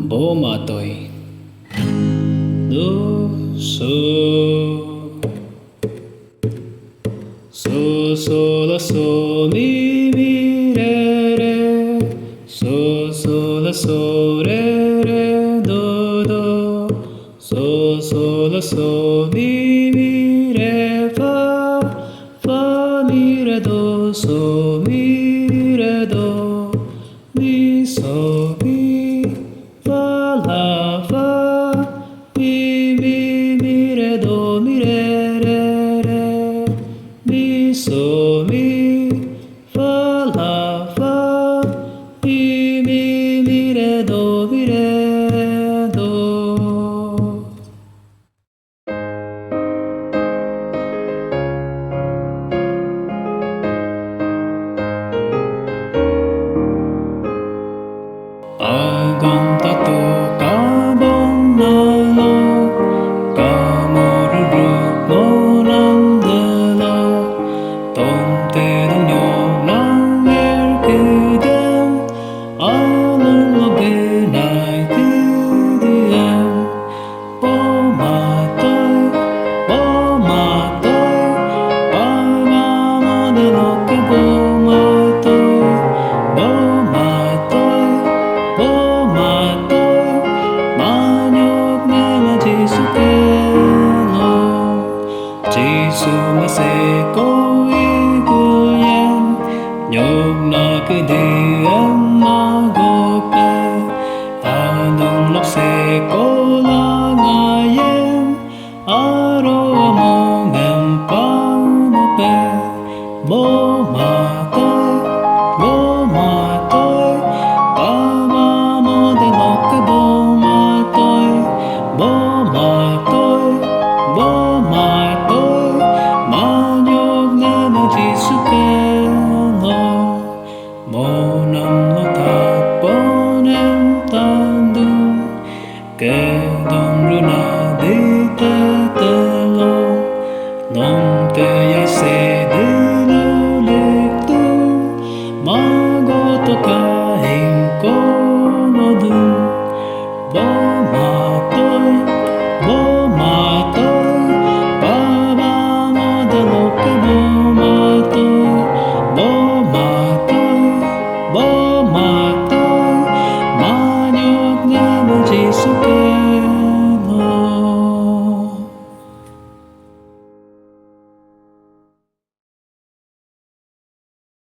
bố mà tôi do so la so mi re so la so re do so la so mi re fa mi re do so mi re do mi so mi fa la fa mi re do mi re mi so mi fa la fa mi re do mi re do. Agam tato kabong nalo kamoruruk molang dela tom te dong nyom lang er kudem along lobe nai kudem bo matoy pa ma mo de lo ke bo matoy Sumase ko iguyen nhộm na cứ đi em na gope anong lok se ko la ngayen aro mo ngem pa mo pe mo ma toy pa ma mo de lo ke bo ma toy bo ma toy Kẻ đông rư na đi tê tê lo Nông tê ya se đi lưu liệt tu Ma go to ka hình cô mô đu